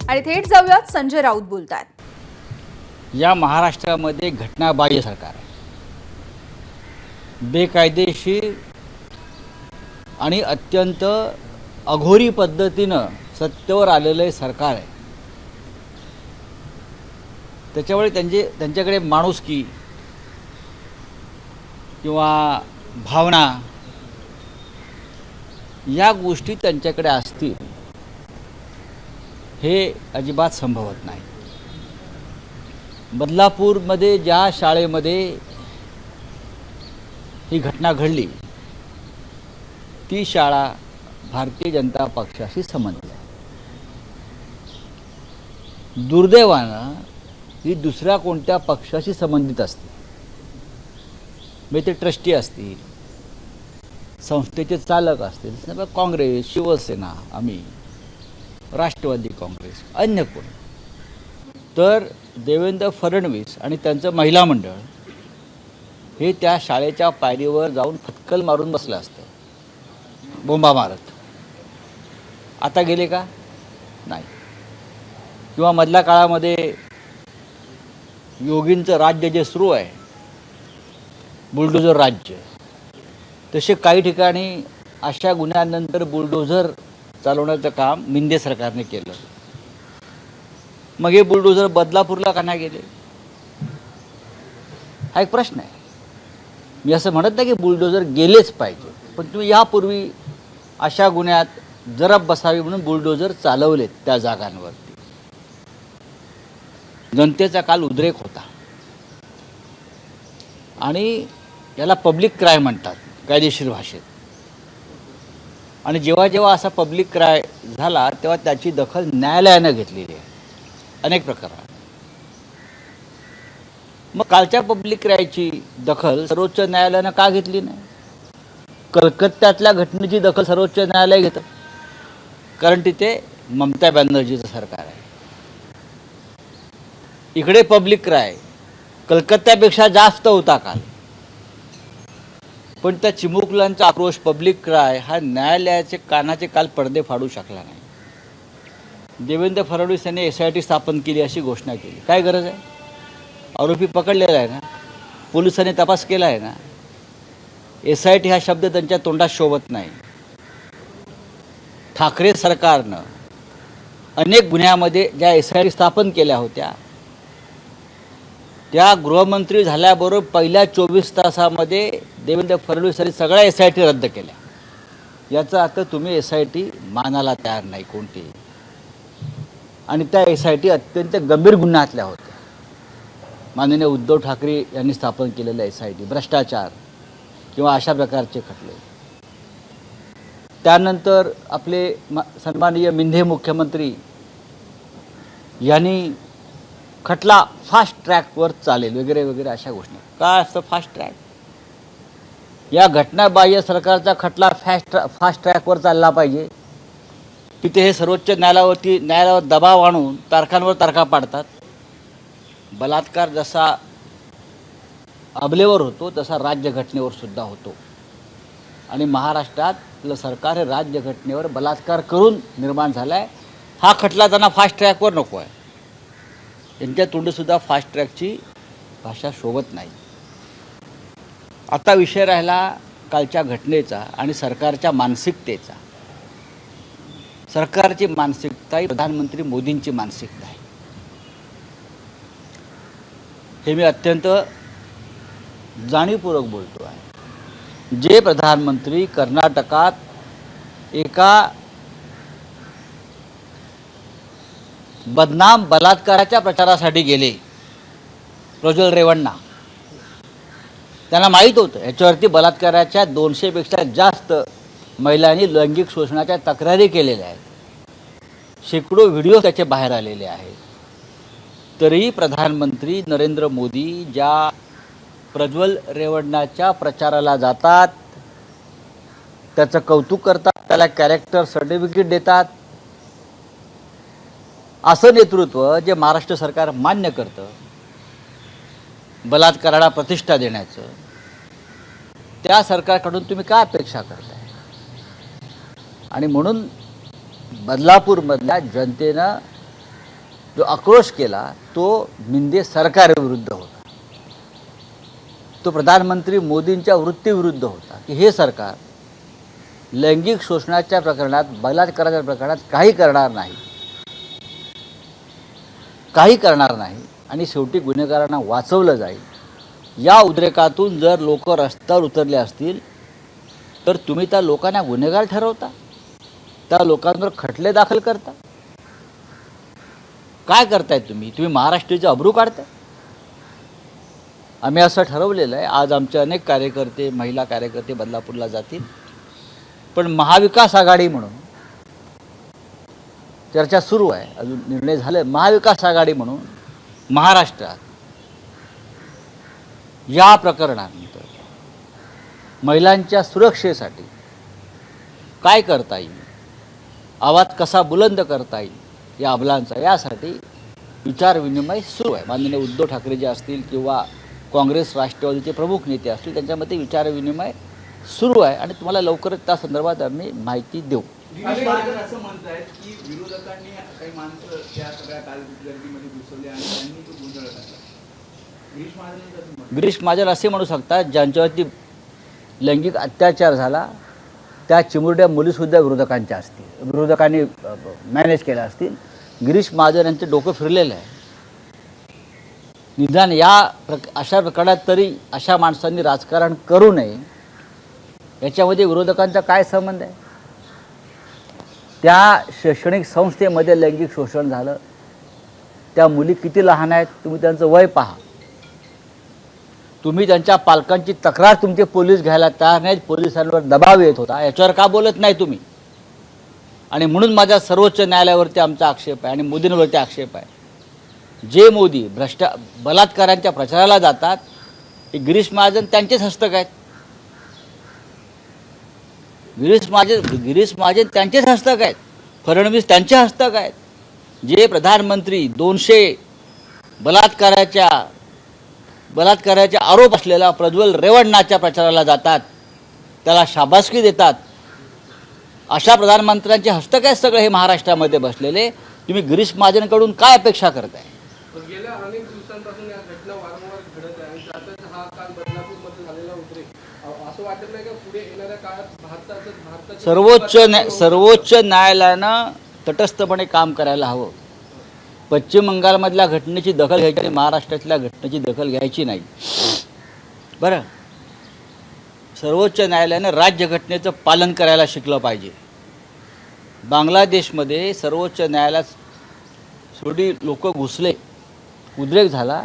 आणि थेट जाऊयात, संजय राऊत बोलतात। या महाराष्ट्रामध्ये घटनाबाह्य सरकार आहे, बेकायदेशीर आणि अत्यंत अघोरी पद्धतीनं सत्तेवर आलेले सरकार आहे। त्याच्यामुळे त्यांच्याकडे माणुसकी किंवा भावना या गोष्टी त्यांच्याकडे असतील हे अजिबात संभवत नाही। बदलापूरमध्ये ज्या शाळेमध्ये ही घटना घडली ती शाळा भारतीय जनता पक्षाशी संबंधित आहे। दुर्दैवानं ही दुसऱ्या कोणत्या पक्षाशी संबंधित असते, म्हणजे ते ट्रस्टी असतील, संस्थेचे चालक असतील, काँग्रेस, शिवसेना, आम्ही, राष्ट्रवादी काँग्रेस, अन्य कोण, तर देवेंद्र फडणवीस आणि त्यांचं महिला मंडळ हे त्या शाळेच्या पायरीवर जाऊन फटकल मारून बसलं असतं, बोंबा मारत। आता गेले का? नाही। किंवा मधल्या काळामध्ये योगींचं राज्य जे सुरू आहे, बुलडोझर राज्य, तसे काही ठिकाणी अशा गुन्ह्यानंतर बुलडोझर चालवण्याचं काम मिंदे सरकारने केलं। मग हे बुलडोझर बदलापूरला का नाही गेले हा एक प्रश्न आहे। मी असं म्हणत नाही की बुलडोझर गेलेच पाहिजे, पण तुम्ही यापूर्वी अशा गुन्ह्यात जरब बसावी म्हणून बुलडोझर चालवलेत त्या जागांवरती। जनतेचा काल उद्रेक होता आणि याला पब्लिक क्राय म्हणतात कायदेशीर भाषेत। आणि जेव्हा जेव्हा असा पब्लिक क्राय झाला तेव्हा त्याची दखल न्यायालयानं घेतलेली आहे अनेक प्रकारात। मग कालच्या पब्लिक क्रायची दखल सर्वोच्च न्यायालयानं का घेतली नाही? कलकत्त्यातल्या घटनेची दखल सर्वोच्च न्यायालय घेतं, कारण तिथे ममता बॅनर्जीचं सरकार आहे। इकडे पब्लिक क्राय कलकत्त्यापेक्षा जास्त होता काल, पण त्या चिमुकल्यांचा आक्रोश, पब्लिक क्राय हा न्यायालयाचे कानाचे काल पडदे फाडू शकला नाही। देवेंद्र फडणवीस यांनी SIT स्थापन केली अशी घोषणा केली। काय गरज आहे? आरोपी पकडलेला आहे ना, पोलिसांनी तपास केला आहे ना। SIT हा शब्द त्यांच्या तोंडात शोभत नाही। ठाकरे सरकारनं अनेक गुन्ह्यामध्ये ज्या SIT स्थापन केल्या होत्या त्या गृहमंत्री झाल्याबरोबर पहिल्या 24 तासामध्ये देवेंद्र फडणवीस यांनी सगळ्या SIT रद्द केल्या। याचा अर्थ तुम्ही SIT मानायला तयार नाही कोणती, आणि त्या SIT अत्यंत गंभीर गुन्ह्यातल्या होत्या। माननीय उद्धव ठाकरे यांनी स्थापन केलेल्या SIT भ्रष्टाचार किंवा अशा प्रकारचे खटले। त्यानंतर आपले सन्माननीय मिंधे मुख्यमंत्री यांनी खटला फास्ट ट्रॅकवर चालेल वगैरे वगैरे अशा गोष्टी। काय असतं फास्ट ट्रॅक? या घटनाबाह्य सरकारचा खटला फास्ट ट्रॅकवर चालला पाहिजे। तिथे हे सर्वोच्च न्यायालयावर दबाव आणून तारखांवर तारखा पाडतात। बलात्कार जसा अबलेवर होतो तसा राज्यघटनेवर सुद्धा होतो, आणि महाराष्ट्रातलं सरकार हे राज्यघटनेवर बलात्कार करून निर्माण झालं आहे। हा खटला त्यांना फास्ट ट्रॅकवर नको आहे। त्यांच्या तोंडीसुद्धा फास्ट ट्रॅकची भाषा शोभत नाही। आता विषय राहिला कालच्या घटनेचा आणि सरकारच्या मानसिकतेचा। सरकारची मानसिकता ही प्रधानमंत्री मोदींची मानसिकता आहे, हे मी अत्यंत जाणीवपूर्वक बोलतो आहे। जे प्रधानमंत्री कर्नाटकात एका बदनाम बलात्काराच्या प्रचारासाठी गेले, प्रज्वल रेवण्णा, त्यांना माहीत होतं याच्यावरती बलात्काराच्या 200पेक्षा जास्त महिलांनी लैंगिक शोषणाच्या तक्रारी केलेल्या आहेत, शेकडो व्हिडिओ त्याचे बाहेर आलेले आहेत। तरीही प्रधानमंत्री नरेंद्र मोदी ज्या प्रज्वल रेवण्णाच्या प्रचाराला जातात, त्याचं कौतुक करतात, त्याला कॅरेक्टर सर्टिफिकेट देतात, असं नेतृत्व जे महाराष्ट्र सरकार मान्य करतं बलात्काराला प्रतिष्ठा देण्याचं, त्या सरकारकडून तुम्ही काय अपेक्षा करताय? आणि म्हणून बदलापूरमधल्या जनतेनं जो आक्रोश केला तो मिंदे सरकारविरुद्ध होता, तो प्रधानमंत्री मोदींच्या वृत्तीविरुद्ध होता की हे सरकार लैंगिक शोषणाच्या प्रकरणात, बलात्काराच्या प्रकरणात काही करणार नाही आणि शेवटी गुन्हेगारांना वाचवलं जाईल. या उद्रेकातून जर लोक रस्त्यावर उतरले असतील तर तुम्ही त्या लोकांना गुन्हेगार ठरवता, त्या लोकांवर खटले दाखल करता. काय करताय तुम्ही महाराष्ट्राची अब्रू काढताय. आम्ही असं ठरवलेलं आहे, आज आमचे अनेक कार्यकर्ते, महिला कार्यकर्ते बदलापूरला जातील, पण महाविकास आघाडी म्हणून चर्चा सुरू आहे, अजून निर्णय झाले. महाविकास आघाडी म्हणून महाराष्ट्रात या प्रकरणानंतर महिलांच्या सुरक्षेसाठी काय करता येईल, आवाज कसा बुलंद करता येईल या अबलांचा, यासाठी विचारविनिमय सुरू आहे. माननीय उद्धव ठाकरे जे असतील किंवा काँग्रेस राष्ट्रवादीचे प्रमुख नेते असतील त्यांच्यामध्ये विचारविनिमय सुरू आहे आणि तुम्हाला लवकरच त्या संदर्भात आम्ही माहिती देऊ. गिरीश महाजन असं म्हणतायत की विरोधकांनी काही माणसं त्या सगळ्या गर्दीमध्ये घुसवले आणि त्यांनी तो गोंधळ घातला. गिरीश महाजन असे म्हणू शकतात ज्यांच्यावरती लैंगिक अत्याचार झाला त्या चिमुरड्या मुलीसुद्धा विरोधकांनी मॅनेज केल्या असतील. गिरीश महाजन यांचं डोकं फिरलेलं आहे. निदान अशा प्रकरणात तरी अशा माणसांनी राजकारण करू नये, याच्यामध्ये विरोधकांचा काय संबंध आहे. त्या शैक्षणिक संस्थेमध्ये लैंगिक शोषण झालं, त्या मुली किती लहान आहेत, तुम्ही त्यांचं वय पहा. तुम्ही त्यांच्या पालकांची तक्रार तुमचे पोलीस घ्यायला तयार नाहीत, पोलिसांवर दबाव येत होता, याच्यावर का बोलत नाही तुम्ही. आणि म्हणून माझ्या सर्वोच्च न्यायालयावरती आमचा आक्षेप आहे आणि मोदींवरती आक्षेप आहे. जे मोदी बलात्कारांच्या प्रचाराला जातात हे गिरीश महाजन त्यांचेच हस्तक आहेत. गिरीश महाजन त्यांचेच हस्तक आहेत, फडणवीस त्यांचे हस्तक आहेत. जे प्रधानमंत्री 200 बलात्काराचे आरोप असलेला प्रज्वल रेवण्णाच्या प्रचाराला जातात, त्याला शाबासकी देतात, अशा प्रधानमंत्र्यांचे हस्तक आहेत सगळे हे महाराष्ट्रामध्ये बसलेले. तुम्ही गिरीश महाजनकडून काय अपेक्षा करताय. गेल्या अनेक दिवसांपासून या घटना वारंवार घडत आहे आणि त्यातच हा काल बदलापूरमध्ये झालेला उद्रेक, असं वाटत नाही का पुढे येणाऱ्या काळात भारताचं सर्वोच्च न्यायालयानं तटस्थपणे काम करायला हवं. पश्चिम बंगालमधल्या घटनेची दखल घ्यायची आणि महाराष्ट्रातल्या घटनेची दखल घ्यायची नाही. बरं, सर्वोच्च न्यायालयानं राज्यघटनेचं पालन करायला शिकलं पाहिजे. बांगलादेशमध्ये सर्वोच्च न्यायालयात थोडी लोक घुसले, उद्रेक झाला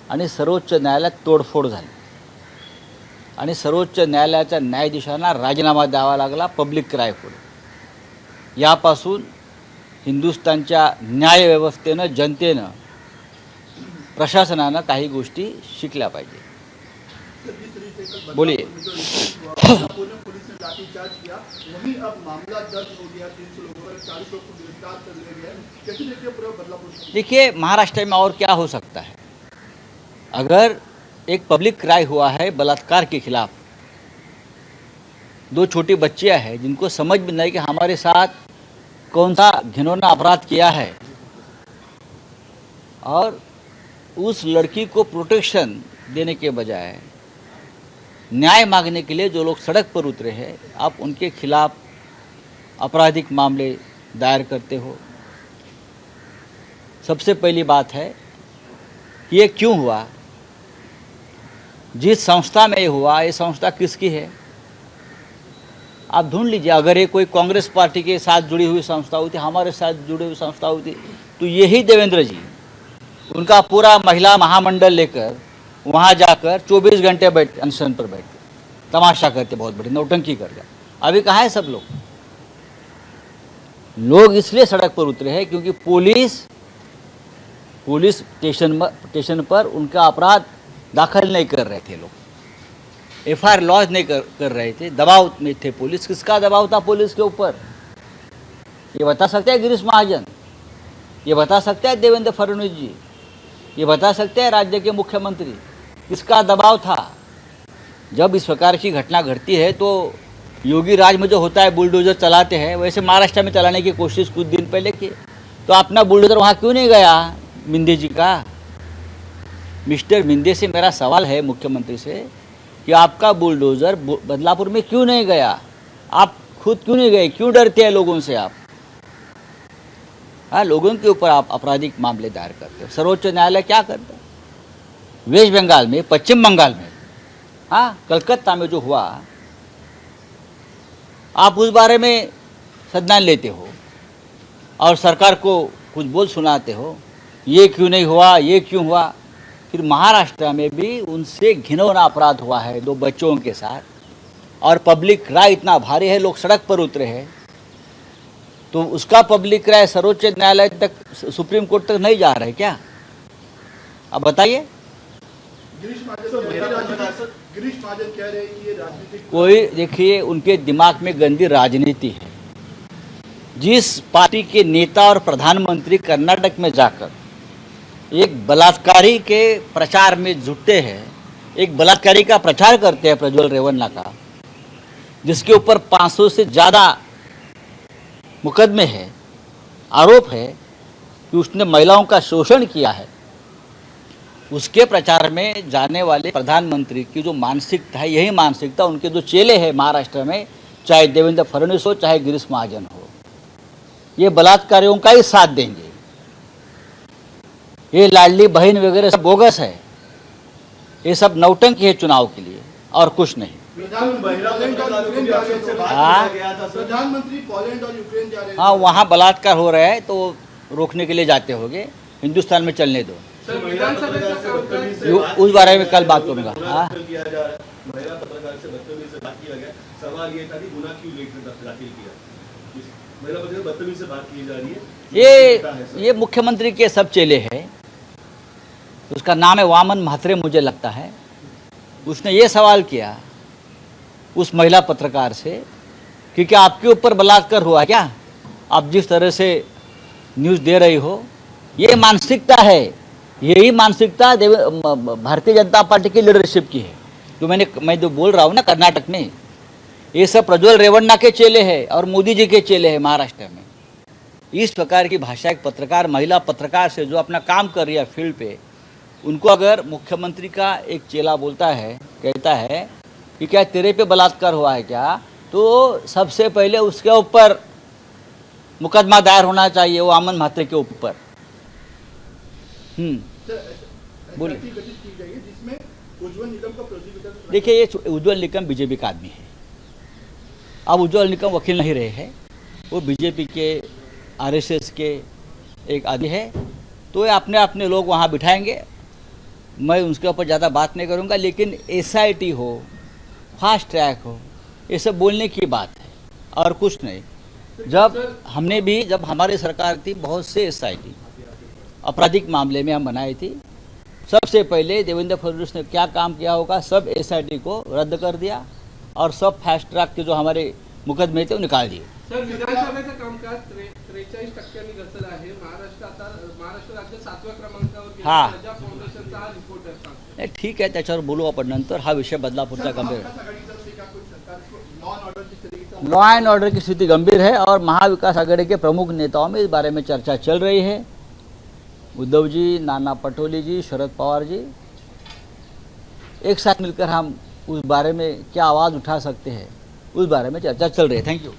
आणि सर्वोच्च न्यायालयात तोडफोड झाली आणि सर्वोच्च न्यायालयाच्या न्यायाधीशांना राजीनामा द्यावा लागला पब्लिक क्राय पुढे. यापासून हिंदुस्थानच्या न्यायव्यवस्थेनं, जनतेनं, प्रशासनानं काही गोष्टी शिकल्या पाहिजे. बोलिए. पुलिस ने लाठीचार्ज किया, वहीं अब मामला दर्ज हो गया, 300 लोगों पर 40 लोग को गिरफ्तार कर लिया गया. कैसे देखिए पूरा बदलापुर. देखिए, महाराष्ट्र में और क्या हो सकता है. अगर एक पब्लिक क्राई हुआ है बलात्कार के खिलाफ, 2 छोटी बच्चियां हैं जिनको समझ में नहीं कि हमारे साथ कौन सा घिनौना अपराध किया है, और उस लड़की को प्रोटेक्शन देने के बजाय न्याय मांगने के लिए जो लोग सड़क पर उतरे हैं, आप उनके खिलाफ आपराधिक मामले दायर करते हो. सबसे पहली बात है कि ये क्यों हुआ, जिस संस्था में ये हुआ, ये संस्था किसकी है, आप ढूंढ लीजिए. अगर ये कोई कांग्रेस पार्टी के साथ जुड़ी हुई संस्था होती, हमारे साथ जुड़ी हुई संस्था होती, तो यही देवेंद्र जी उनका पूरा महिला महामंडल लेकर वहाँ जाकर 24 घंटे अनशन पर बैठते, तमाशा करते, बहुत बड़ी नौटंकी करते. अभी कहाँ है सब लोग इसलिए सड़क पर उतरे हैं क्योंकि पुलिस स्टेशन पर उनका अपराध दाखिल नहीं कर रहे थे, लोग FIR लॉन्च नहीं कर रहे थे, दबाव में थे पुलिस. किसका दबाव था पुलिस के ऊपर, ये बता सकते हैं गिरीश महाजन, ये बता सकते हैं देवेंद्र फडणवीस जी, ये बता सकते हैं राज्य के मुख्यमंत्री, किसका दबाव था. जब इस प्रकार की घटना घटती है तो योगी राज में जो होता है बुलडोजर चलाते हैं, वैसे महाराष्ट्र में चलाने की कोशिश कुछ दिन पहले की. तो अपना बुलडोजर वहाँ क्यों नहीं गया मिंदे जी का? मिस्टर मिंदे से मेरा सवाल है मुख्यमंत्री से कि आपका बुलडोजर बदलापुर में क्यों नहीं गया? आप खुद क्यों नहीं गए? क्यों डरते हैं लोगों से आप? हाँ, लोगों के ऊपर आप आपराधिक मामले दायर करते हो। सर्वोच्च न्यायालय क्या करता है? वेस्ट बंगाल में, पश्चिम बंगाल में, हाँ, कलकत्ता में जो हुआ, आप उस बारे में संज्ञान लेते हो और सरकार को कुछ बोल सुनाते हो, ये क्यों नहीं हुआ, ये क्यों हुआ। फिर महाराष्ट्र में भी उनसे घिनौना अपराध हुआ है 2 बच्चों के साथ, और पब्लिक राय इतना भारी है, लोग सड़क पर उतरे हैं, तो उसका पब्लिक राय सर्वोच्च न्यायालय तक, सुप्रीम कोर्ट तक नहीं जा रहे क्या? अब बताइए। गिरीश महाजन कह रहे हैं कि ये राजनीतिक कोई, देखिए, उनके दिमाग में गंदी राजनीति है। जिस पार्टी के नेता और प्रधानमंत्री कर्नाटक में जाकर एक बलात्कारी के प्रचार में जुटते हैं, एक बलात्कारी का प्रचार करते हैं प्रज्वल रेवन्ना का, जिसके ऊपर 500 से ज़्यादा मुकदमे हैं, आरोप है कि उसने महिलाओं का शोषण किया है, उसके प्रचार में जाने वाले प्रधानमंत्री की जो मानसिकता है, यही मानसिकता उनके जो चेले हैं महाराष्ट्र में, चाहे देवेंद्र फडणवीस हो, चाहे गिरीश महाजन हो, ये बलात्कारियों का ही साथ देंगे। ये लाडली बहन वगैरह सब बोगस है, ये सब नौटंकी है चुनाव के लिए और कुछ नहीं। प्रधानमंत्री पोलैंड और यूक्रेन जा रहे हैं। हाँ, वहाँ बलात्कार हो रहा है तो रोकने के लिए जाते होंगे, हिंदुस्तान में चलने दो। सर, विधानसभेचं कामकाज उस बारे में कल बात करूँगा। हाँ, किया जा रहा है, महिला पत्रकार से बदतमीजी से बात किया गया। सवाल ये था कि गुनाह क्यों दाखिल किया? महिला पत्रकार से बदतमीजी से बात की जा रही है। ये मुख्यमंत्री के सब चेले हैं, उसका नाम है वामन म्हात्रे मुझे लगता है। उसने ये सवाल किया उस महिला पत्रकार से कि क्या आपके ऊपर बलात्कार हुआ क्या? आप जिस तरह से न्यूज़ दे रही हो, ये मानसिकता है, यही मानसिकता भारतीय जनता पार्टी की लीडरशिप की है। जो मैं जो बोल रहा हूँ ना, कर्नाटक में ये सब प्रज्वल रेवन्ना के चेले हैं और मोदी जी के चेले हैं महाराष्ट्र में। इस प्रकार की भाषा एक पत्रकार, महिला पत्रकार से जो अपना काम कर रही है फील्ड पे, उनको अगर मुख्यमंत्री का एक चेला बोलता है, कहता है कि क्या तेरे पे बलात्कार हुआ है क्या, तो सबसे पहले उसके ऊपर मुकदमा दायर होना चाहिए, वो वामन म्हात्रे के ऊपर। बोलिए। गठित की गई है जिसमें उज्ज्वल निगम का प्रोसिक्यूटर। देखिए, ये उज्ज्वल निकम बीजेपी का आदमी है। अब उज्ज्वल निकम वकील नहीं रहे हैं, वो बीजेपी के आरएसएस के एक आदमी है, तो ये अपने अपने लोग वहाँ बिठाएंगे। मैं उसके ऊपर ज़्यादा बात नहीं करूँगा, लेकिन एसआईटी हो, फास्ट ट्रैक हो, ये सब बोलने की बात है और कुछ नहीं। जब हमारी सरकार थी, बहुत से एसआईटी आपराधिक मामले में हम बनाई थी। सबसे पहले देवेंद्र फडणवीस ने क्या काम किया होगा, सब एसआईटी को रद्द कर दिया और सब फास्ट ट्रैक के जो हमारे मुकदमे थे वो निकाल दिए। सर, विधानसभेचं कामकाज 43% घसरलं आहे। महाराष्ट्र राज्य 7व्या क्रमांकावर गेलं। हा. प्रजा फाउंडेशनचा हा रिपोर्ट आहे। नाही, ठीक आहे, त्याच्यावर बोलू आपण नंतर। हा विषय बदलापूरचा गंभीर है। लॉ एंड ऑर्डर की स्थिति गंभीर है और महाविकास आघाड़ी के प्रमुख नेताओं में इस बारे में चर्चा चल रही है। उद्धव जी, नाना पटोले जी, शरद पवार जी, एक साथ मिलकर हम उस बारे में क्या आवाज़ उठा सकते हैं, उस बारे में चर्चा चल रही है। Thank you.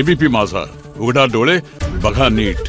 एबीपी माझा, उघडा डोळे बघा नीट।